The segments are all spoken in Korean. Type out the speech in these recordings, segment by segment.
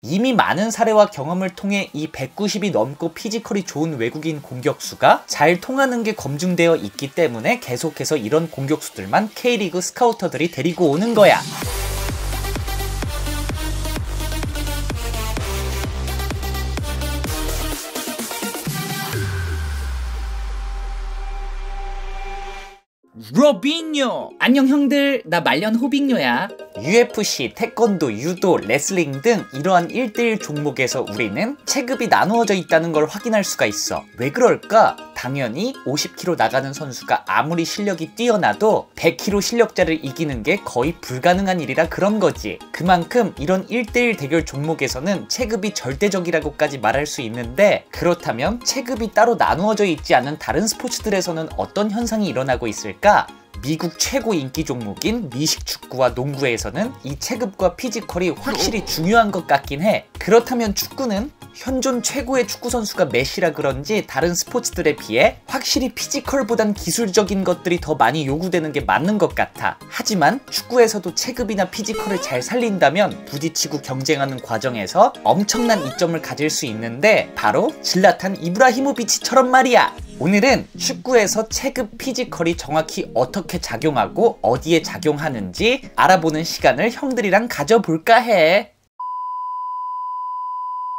이미 많은 사례와 경험을 통해 이 190이 넘고 피지컬이 좋은 외국인 공격수가 잘 통하는 게 검증되어 있기 때문에 계속해서 이런 공격수들만 K리그 스카우터들이 데리고 오는 거야. 로빈요! 안녕 형들, 나 말년 호빙요야. UFC, 태권도, 유도, 레슬링 등 이러한 1대1 종목에서 우리는 체급이 나누어져 있다는 걸 확인할 수가 있어. 왜 그럴까? 당연히 50kg 나가는 선수가 아무리 실력이 뛰어나도 100kg 실력자를 이기는 게 거의 불가능한 일이라 그런 거지. 그만큼 이런 1대1 대결 종목에서는 체급이 절대적이라고까지 말할 수 있는데, 그렇다면 체급이 따로 나누어져 있지 않은 다른 스포츠들에서는 어떤 현상이 일어나고 있을까? 미국 최고 인기 종목인 미식축구와 농구에서는 이 체급과 피지컬이 확실히 중요한 것 같긴 해. 그렇다면 축구는 현존 최고의 축구 선수가 메시라 그런지 다른 스포츠들에 비해 확실히 피지컬보단 기술적인 것들이 더 많이 요구되는 게 맞는 것 같아. 하지만 축구에서도 체급이나 피지컬을 잘 살린다면 부딪히고 경쟁하는 과정에서 엄청난 이점을 가질 수 있는데, 바로 질라탄 이브라히모비치처럼 말이야. 오늘은 축구에서 체급 피지컬이 정확히 어떻게 작용하고 어디에 작용하는지 알아보는 시간을 형들이랑 가져볼까 해.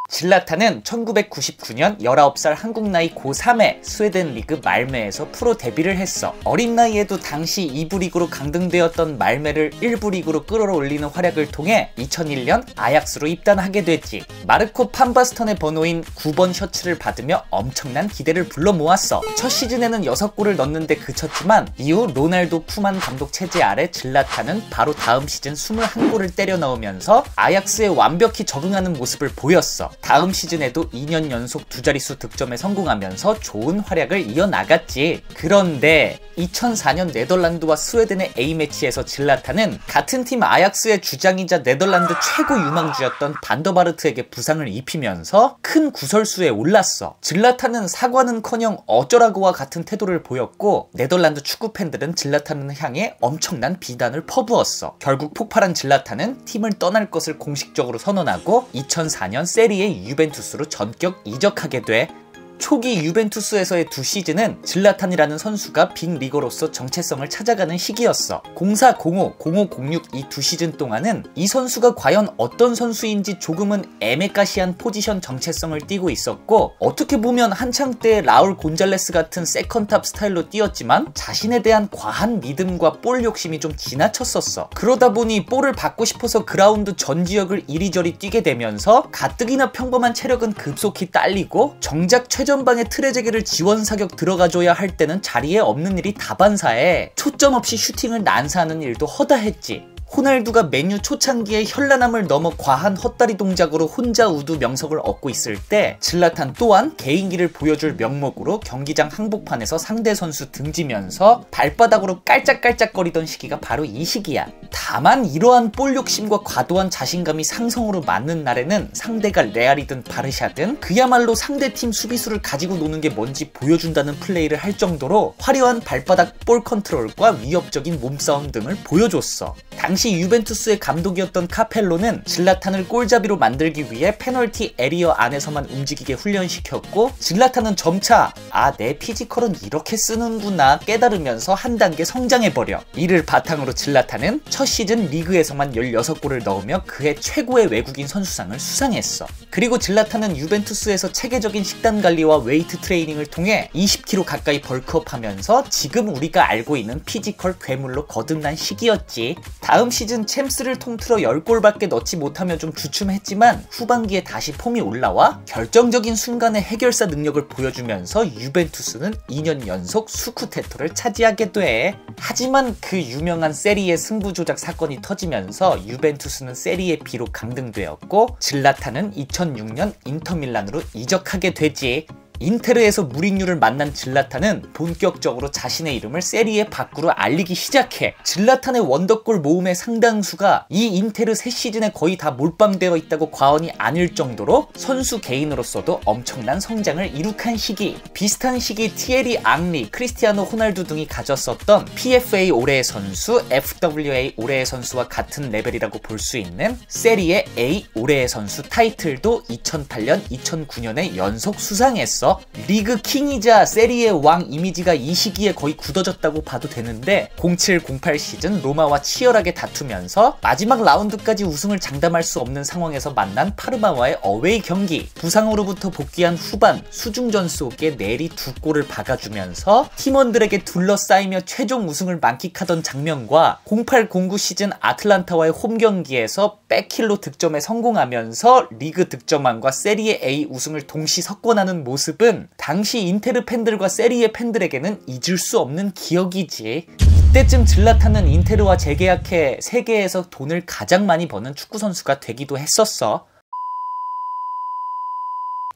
질라탄은 1999년 19살 한국 나이 고3에 스웨덴 리그 말메에서 프로 데뷔를 했어. 어린 나이에도 당시 2부 리그로 강등되었던 말메를 1부 리그로 끌어올리는 활약을 통해 2001년 아약스로 입단하게 됐지. 마르코 판바스턴의 번호인 9번 셔츠를 받으며 엄청난 기대를 불러 모았어. 첫 시즌에는 6골을 넣는데 그쳤지만 이후 로날도 쿠만 감독 체제 아래 질라탄은 바로 다음 시즌 21골을 때려 넣으면서 아약스에 완벽히 적응하는 모습을 보였어. 다음 시즌에도 2년 연속 두 자릿수 득점에 성공하면서 좋은 활약을 이어나갔지. 그런데 2004년 네덜란드와 스웨덴의 A매치에서 질라탄은 같은 팀 아약스의 주장이자 네덜란드 최고 유망주였던 반더바르트에게 부상을 입히면서 큰 구설수에 올랐어. 질라탄은 사과는커녕 어쩌라고와 같은 태도를 보였고, 네덜란드 축구 팬들은 질라탄을 향해 엄청난 비난을 퍼부었어. 결국 폭발한 질라탄은 팀을 떠날 것을 공식적으로 선언하고 2004년 세리에 유벤투스로 전격 이적하게 돼. 초기 유벤투스에서의 두 시즌은 질라탄이라는 선수가 빅리거로서 정체성을 찾아가는 시기였어. 04-05, 05-06 이 두 시즌 동안은 이 선수가 과연 어떤 선수인지 조금은 애매가시한 포지션 정체성을 띠고 있었고, 어떻게 보면 한창 때 라울 곤잘레스 같은 세컨탑 스타일로 뛰었지만 자신에 대한 과한 믿음과 볼 욕심이 좀 지나쳤었어. 그러다 보니 볼을 받고 싶어서 그라운드 전 지역을 이리저리 뛰게 되면서 가뜩이나 평범한 체력은 급속히 딸리고, 정작 최전방의 트레제게를 지원 사격 들어가줘야 할 때는 자리에 없는 일이 다반사해 초점 없이 슈팅을 난사하는 일도 허다했지. 호날두가 맨유 초창기에 현란함을 넘어 과한 헛다리 동작으로 혼자 우두 명성을 얻고 있을 때, 질라탄 또한 개인기를 보여줄 명목으로 경기장 항복판에서 상대 선수 등지면서 발바닥으로 깔짝깔짝거리던 시기가 바로 이 시기야. 다만 이러한 볼 욕심과 과도한 자신감이 상성으로 맞는 날에는 상대가 레알이든 바르샤든 그야말로 상대팀 수비수를 가지고 노는 게 뭔지 보여준다는 플레이를 할 정도로 화려한 발바닥 볼 컨트롤과 위협적인 몸싸움 등을 보여줬어. 당시 유벤투스의 감독이었던 카펠로는 질라탄을 골잡이로 만들기 위해 페널티 에리어 안에서만 움직이게 훈련시켰고, 질라탄은 점차 내 피지컬은 이렇게 쓰는구나 깨달으면서 한 단계 성장해버려. 이를 바탕으로 질라탄은 첫 시즌 리그에서만 16골을 넣으며 그해 최고의 외국인 선수상을 수상했어. 그리고 질라탄은 유벤투스에서 체계적인 식단 관리와 웨이트 트레이닝을 통해 20kg 가까이 벌크업하면서 지금 우리가 알고 있는 피지컬 괴물로 거듭난 시기였지. 다음 시즌 챔스를 통틀어 10골밖에 넣지 못하며 좀 주춤했지만 후반기에 다시 폼이 올라와 결정적인 순간에 해결사 능력을 보여주면서 유벤투스는 2년 연속 스쿠데토를 차지하게 돼. 하지만 그 유명한 세리에 승부 조작 사건이 터지면서 유벤투스는 세리에 비록 강등되었고, 질라탄은 2006년 인터밀란으로 이적하게 되지. 인테르에서 무리뉴를 만난 질라탄은 본격적으로 자신의 이름을 세리에 밖으로 알리기 시작해. 질라탄의 원더골 모음의 상당수가 이 인테르 새 시즌에 거의 다 몰빵되어 있다고 과언이 아닐 정도로 선수 개인으로서도 엄청난 성장을 이룩한 시기. 비슷한 시기 티에리 앙리, 크리스티아노 호날두 등이 가졌었던 PFA 올해의 선수, FWA 올해의 선수와 같은 레벨이라고 볼 수 있는 세리에 A 올해의 선수 타이틀도 2008년, 2009년에 연속 수상했어. 리그 킹이자 세리의 왕 이미지가 이 시기에 거의 굳어졌다고 봐도 되는데 07-08 시즌 로마와 치열하게 다투면서 마지막 라운드까지 우승을 장담할 수 없는 상황에서 만난 파르마와의 어웨이 경기. 부상으로부터 복귀한 후반 수중전 속에 내리 2골을 박아주면서 팀원들에게 둘러싸이며 최종 우승을 만끽하던 장면과 08-09 시즌 아틀란타와의 홈 경기에서 백힐로 득점에 성공하면서 리그 득점왕과 세리에 A 우승을 동시 석권하는 모습은 당시 인테르 팬들과 세리에 팬들에게는 잊을 수 없는 기억이지. 이때쯤 질라탄은 인테르와 재계약해 세계에서 돈을 가장 많이 버는 축구선수가 되기도 했었어.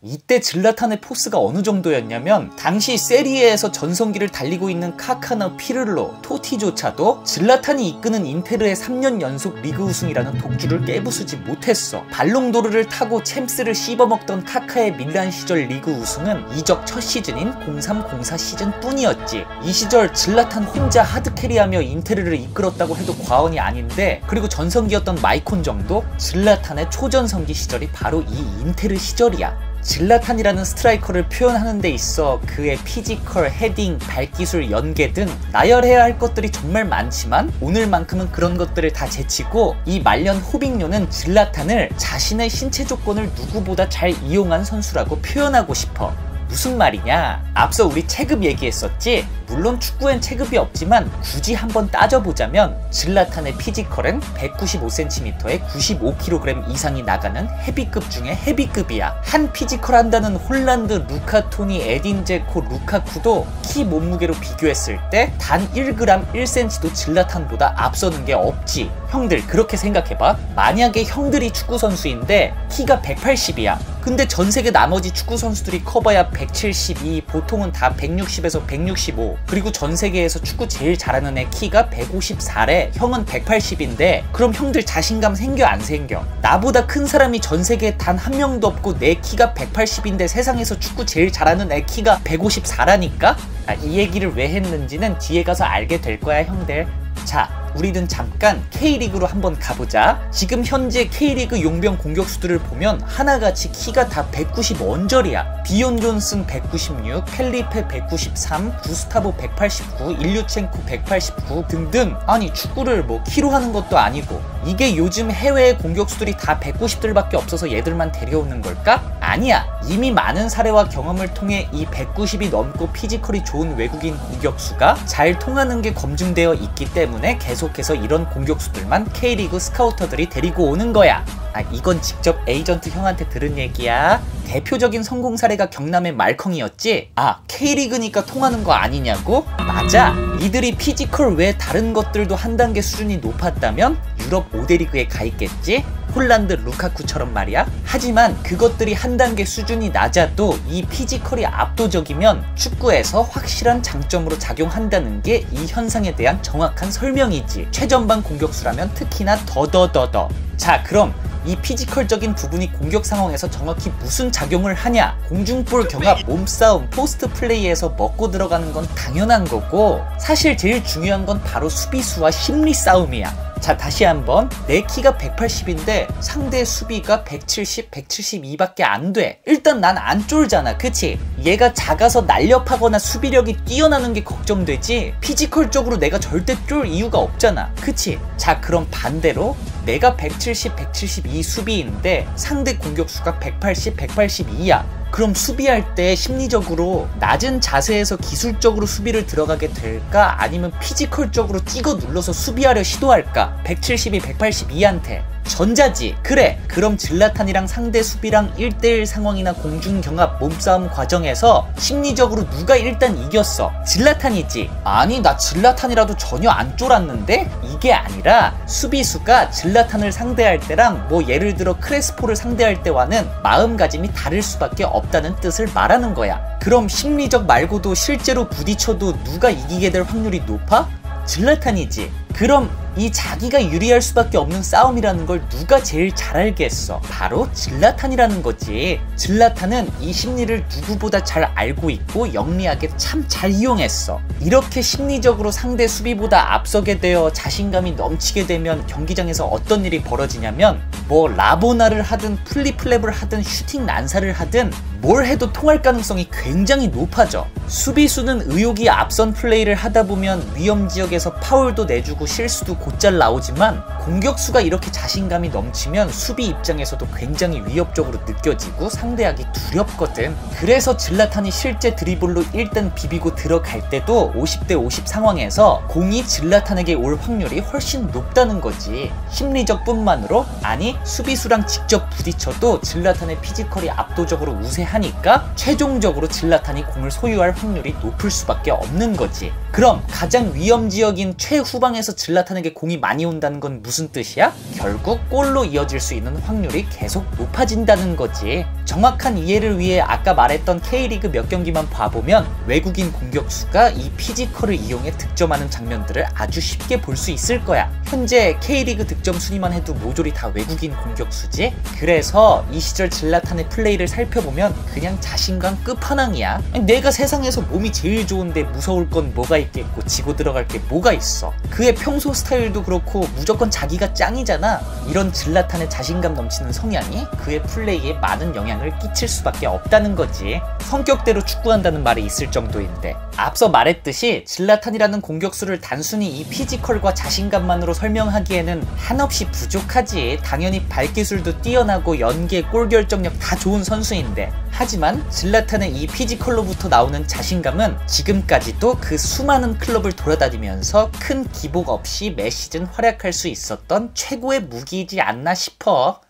이때 질라탄의 포스가 어느 정도였냐면 당시 세리에에서 전성기를 달리고 있는 카카나, 피를로, 토티조차도 질라탄이 이끄는 인테르의 3년 연속 리그 우승이라는 독주를 깨부수지 못했어. 발롱도르를 타고 챔스를 씹어먹던 카카의 밀란 시절 리그 우승은 이적 첫 시즌인 03-04 시즌 뿐이었지. 이 시절 질라탄 혼자 하드캐리하며 인테르를 이끌었다고 해도 과언이 아닌데, 그리고 전성기였던 마이콘 정도 질라탄의 초전성기 시절이 바로 이 인테르 시절이야. 질라탄이라는 스트라이커를 표현하는 데 있어 그의 피지컬, 헤딩, 발기술, 연계 등 나열해야 할 것들이 정말 많지만 오늘만큼은 그런 것들을 다 제치고 이 말년 호빙요는 질라탄을 자신의 신체 조건을 누구보다 잘 이용한 선수라고 표현하고 싶어. 무슨 말이냐? 앞서 우리 체급 얘기했었지? 물론 축구엔 체급이 없지만 굳이 한번 따져보자면 질라탄의 피지컬은 195cm에 95kg 이상이 나가는 헤비급 중에 헤비급이야. 한 피지컬 한다는 홀란드, 루카 토니, 에딘 제코, 루카쿠도 키 몸무게로 비교했을 때 단 1g 1cm도 질라탄보다 앞서는 게 없지. 형들 그렇게 생각해봐. 만약에 형들이 축구선수인데 키가 180이야. 근데 전세계 나머지 축구선수들이 커봐야 172, 보통은 다 160에서 165. 그리고 전세계에서 축구 제일 잘하는 애 키가 154래. 형은 180인데 그럼 형들 자신감 생겨 안 생겨? 나보다 큰 사람이 전세계에 단 한 명도 없고 내 키가 180인데 세상에서 축구 제일 잘하는 애 키가 154라니까? 이 얘기를 왜 했는지는 뒤에 가서 알게 될 거야 형들. 자, 우리는 잠깐 K리그로 한번 가보자. 지금 현재 K리그 용병 공격수들을 보면 하나같이 키가 다 190 언저리야. 비온 존슨 196, 펠리페 193, 구스타보 189, 일류첸코 189 등등. 아니 축구를 뭐 키로 하는 것도 아니고 이게 요즘 해외의 공격수들이 다 190들밖에 없어서 얘들만 데려오는 걸까? 아니야. 이미 많은 사례와 경험을 통해 이 190이 넘고 피지컬이 좋은 외국인 공격수가 잘 통하는 게 검증되어 있기 때문에 계속해서 이런 공격수들만 K리그 스카우터들이 데리고 오는 거야. 이건 직접 에이전트 형한테 들은 얘기야. 대표적인 성공 사례가 경남의 말컹이었지? K리그니까 통하는 거 아니냐고? 맞아. 이들이 피지컬 외 다른 것들도 한 단계 수준이 높았다면 유럽 5대 리그에 가 있겠지? 홀란드 루카쿠처럼 말이야. 하지만 그것들이 한 단계 수준이 낮아도 이 피지컬이 압도적이면 축구에서 확실한 장점으로 작용한다는 게 이 현상에 대한 정확한 설명이지. 최전방 공격수라면 특히나 더더더더. 자, 그럼 이 피지컬적인 부분이 공격 상황에서 정확히 무슨 작용을 하냐? 공중볼 경합, 몸싸움, 포스트 플레이에서 먹고 들어가는 건 당연한 거고 사실 제일 중요한 건 바로 수비수와 심리 싸움이야. 자, 다시 한번. 내 키가 180인데 상대 수비가 170, 172밖에 안 돼. 일단 난 안 쫄잖아, 그치? 얘가 작아서 날렵하거나 수비력이 뛰어나는 게 걱정되지 피지컬적으로 내가 절대 쫄 이유가 없잖아, 그치? 자, 그럼 반대로 내가 170, 172 수비인데 상대 공격수가 180, 182야. 그럼 수비할 때 심리적으로 낮은 자세에서 기술적으로 수비를 들어가게 될까? 아니면 피지컬적으로 찍어 눌러서 수비하려 시도할까? 172, 182한테. 전자지. 그래. 그럼 질라탄이랑 상대 수비랑 1대1 상황이나 공중경합, 몸싸움 과정에서 심리적으로 누가 일단 이겼어? 질라탄이지. 아니 나 질라탄이라도 전혀 안 쫄았는데? 이게 아니라 수비수가 질라탄을 상대할 때랑 뭐 예를 들어 크레스포를 상대할 때와는 마음가짐이 다를 수밖에 없다는 뜻을 말하는 거야. 그럼 심리적 말고도 실제로 부딪혀도 누가 이기게 될 확률이 높아? 질라탄이지. 그럼 이 자기가 유리할 수밖에 없는 싸움이라는 걸 누가 제일 잘 알겠어? 바로 질라탄이라는 거지. 질라탄은 이 심리를 누구보다 잘 알고 있고 영리하게 참 잘 이용했어. 이렇게 심리적으로 상대 수비보다 앞서게 되어 자신감이 넘치게 되면 경기장에서 어떤 일이 벌어지냐면 뭐 라보나를 하든 플리플랩을 하든 슈팅 난사를 하든 뭘 해도 통할 가능성이 굉장히 높아져. 수비수는 의욕이 앞선 플레이를 하다 보면 위험 지역에서 파울도 내주고 실수도 곧잘 나오지만 공격수가 이렇게 자신감이 넘치면 수비 입장에서도 굉장히 위협적으로 느껴지고 상대하기 두렵거든. 그래서 질라탄이 실제 드리블로 일단 비비고 들어갈 때도 50대 50 상황에서 공이 질라탄에게 올 확률이 훨씬 높다는 거지. 심리적 뿐만으로 아니 수비수랑 직접 부딪혀도 질라탄의 피지컬이 압도적으로 우세하니까 최종적으로 질라탄이 공을 소유할 확률이 높을 수밖에 없는 거지. 그럼 가장 위험 지역인 최후방에서 질라탄에게 공이 많이 온다는 건 무슨 뜻이야? 결국 골로 이어질 수 있는 확률이 계속 높아진다는 거지. 정확한 이해를 위해 아까 말했던 K리그 몇 경기만 봐보면 외국인 공격수가 이 피지컬을 이용해 득점하는 장면들을 아주 쉽게 볼 수 있을 거야. 현재 K리그 득점 순위만 해도 모조리 다 외국인 공격수지? 그래서 이 시절 질라탄의 플레이를 살펴보면 그냥 자신감 끝판왕이야. 내가 세상에서 몸이 제일 좋은데 무서울 건 뭐가 있겠고 지고 들어갈 게 뭐가 있어. 그의 평소 스타일도 그렇고 무조건 자기가 짱이잖아. 이런 질라탄의 자신감 넘치는 성향이 그의 플레이에 많은 영향을 끼칠 수밖에 없다는 거지. 성격대로 축구한다는 말이 있을 정도인데 앞서 말했듯이 질라탄이라는 공격수를 단순히 이 피지컬과 자신감만으로 설명하기에는 한없이 부족하지. 당연히 발기술도 뛰어나고 연계, 골 결정력 다 좋은 선수인데 하지만 질라탄의 이 피지컬로부터 나오는 자신감은 지금까지도 그 수많은 클럽을 돌아다니면서 큰 기복 없이 매 시즌 활약할 수 있었던 최고의 무기이지 않나 싶어.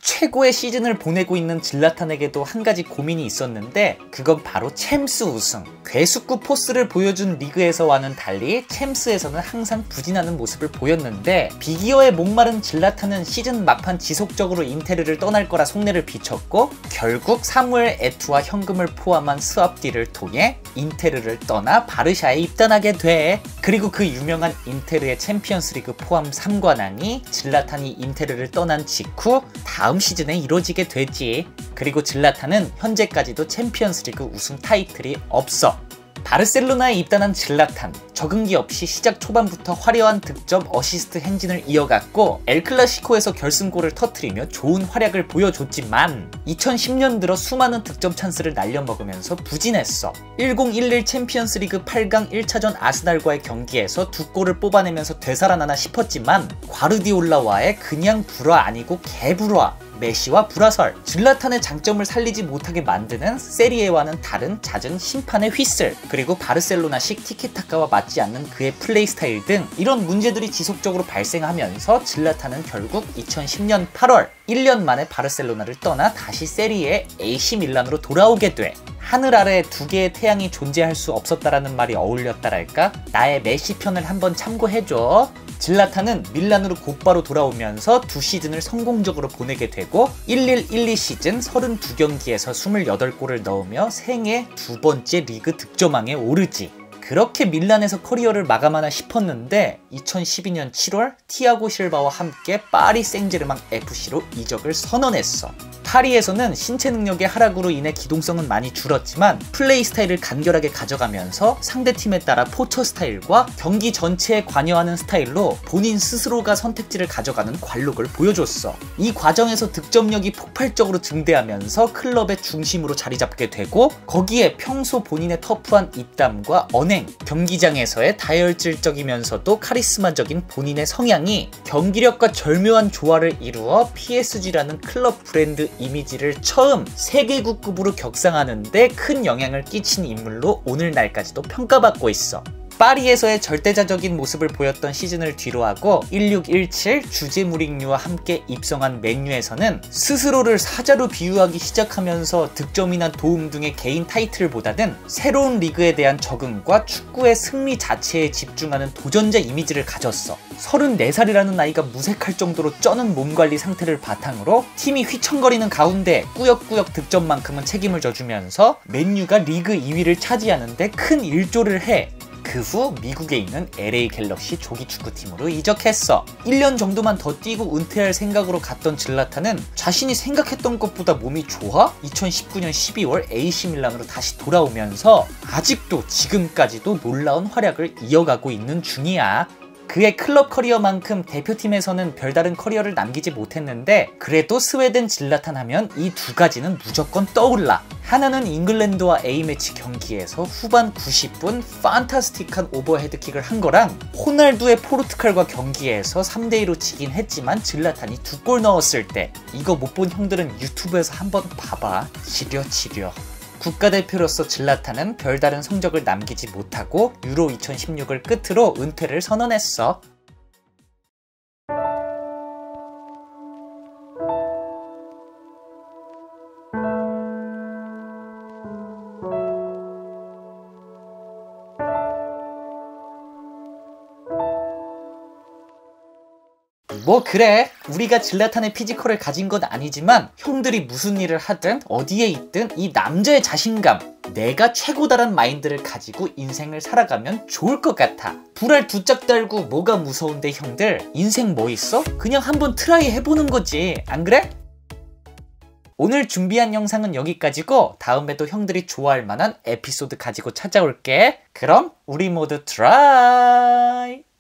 최고의 시즌을 보내고 있는 질라탄에게도 한 가지 고민이 있었는데 그건 바로 챔스 우승. 괴숙구 포스를 보여준 리그에서와는 달리 챔스에서는 항상 부진하는 모습을 보였는데 비기어에 목마른 질라탄은 시즌 막판 지속적으로 인테르를 떠날 거라 속내를 비쳤고 결국 사무엘 에투와 현금을 포함한 스왑 딜을 통해 인테르를 떠나 바르샤에 입단하게 돼. 그리고 그 유명한 인테르의 챔피언스리그 포함 3관왕이 질라탄이 인테르를 떠난 직후 다음 시즌에 이루어지게 되지. 그리고 질라탄은 현재까지도 챔피언스리그 우승 타이틀이 없어. 바르셀로나에 입단한 질라탄, 적응기 없이 시작 초반부터 화려한 득점, 어시스트 행진을 이어갔고 엘클라시코에서 결승골을 터뜨리며 좋은 활약을 보여줬지만 2010년 들어 수많은 득점 찬스를 날려먹으면서 부진했어. 1011 챔피언스리그 8강 1차전 아스날과의 경기에서 2골을 뽑아내면서 되살아나나 싶었지만 과르디올라와의 그냥 불화 아니고 개불화, 메시와 불화설, 질라탄의 장점을 살리지 못하게 만드는 세리에와는 다른 잦은 심판의 휘슬, 그리고 바르셀로나식 티키타카와 맞지 않는 그의 플레이 스타일 등 이런 문제들이 지속적으로 발생하면서 질라탄은 결국 2010년 8월 1년 만에 바르셀로나를 떠나 다시 세리에 AC 밀란으로 돌아오게 돼. 하늘 아래 두 개의 태양이 존재할 수 없었다라는 말이 어울렸다랄까? 나의 메시 편을 한번 참고해줘. 질라탄은 밀란으로 곧바로 돌아오면서 두 시즌을 성공적으로 보내게 되고 11-12 시즌 32경기에서 28골을 넣으며 생애 두 번째 리그 득점왕에 오르지. 그렇게 밀란에서 커리어를 마감하나 싶었는데 2012년 7월 티아고 실바와 함께 파리 생제르맹 FC로 이적을 선언했어. 파리에서는 신체 능력의 하락으로 인해 기동성은 많이 줄었지만 플레이 스타일을 간결하게 가져가면서 상대팀에 따라 포처 스타일과 경기 전체에 관여하는 스타일로 본인 스스로가 선택지를 가져가는 관록을 보여줬어. 이 과정에서 득점력이 폭발적으로 증대하면서 클럽의 중심으로 자리 잡게 되고 거기에 평소 본인의 터프한 입담과 언행, 경기장에서의 다혈질적이면서도 카리스마적인 본인의 성향이 경기력과 절묘한 조화를 이루어 PSG라는 클럽 브랜드 이미지를 처음 세계국급으로 격상하는데 큰 영향을 끼친 인물로 오늘날까지도 평가받고 있어. 파리에서의 절대자적인 모습을 보였던 시즌을 뒤로하고 16-17 주제 무링뉴와 함께 입성한 맨유에서는 스스로를 사자로 비유하기 시작하면서 득점이나 도움 등의 개인 타이틀보다는 새로운 리그에 대한 적응과 축구의 승리 자체에 집중하는 도전자 이미지를 가졌어. 34살이라는 나이가 무색할 정도로 쩌는 몸관리 상태를 바탕으로 팀이 휘청거리는 가운데 꾸역꾸역 득점만큼은 책임을 져주면서 맨유가 리그 2위를 차지하는데 큰 일조를 해. 그 후 미국에 있는 LA 갤럭시 조기 축구팀으로 이적했어. 1년 정도만 더 뛰고 은퇴할 생각으로 갔던 질라탄은 자신이 생각했던 것보다 몸이 좋아 2019년 12월 AC 밀란으로 다시 돌아오면서 아직도 지금까지도 놀라운 활약을 이어가고 있는 중이야. 그의 클럽 커리어만큼 대표팀에서는 별다른 커리어를 남기지 못했는데 그래도 스웨덴 질라탄 하면 이 두 가지는 무조건 떠올라. 하나는 잉글랜드와 A매치 경기에서 후반 90분 판타스틱한 오버헤드킥을 한 거랑 호날두의 포르투갈과 경기에서 3대2로 지긴 했지만 질라탄이 2골 넣었을 때 이거 못 본 형들은 유튜브에서 한번 봐봐. 지려. 국가대표로서 질라탄은 별다른 성적을 남기지 못하고 유로 2016을 끝으로 은퇴를 선언했어. 뭐 그래, 우리가 질라탄의 피지컬을 가진 건 아니지만 형들이 무슨 일을 하든 어디에 있든 이 남자의 자신감, 내가 최고다란 마인드를 가지고 인생을 살아가면 좋을 것 같아. 불알 두 짝 달고 뭐가 무서운데 형들, 인생 뭐 있어? 그냥 한번 트라이 해보는 거지, 안 그래? 오늘 준비한 영상은 여기까지고 다음에도 형들이 좋아할 만한 에피소드 가지고 찾아올게. 그럼 우리 모두 트라이!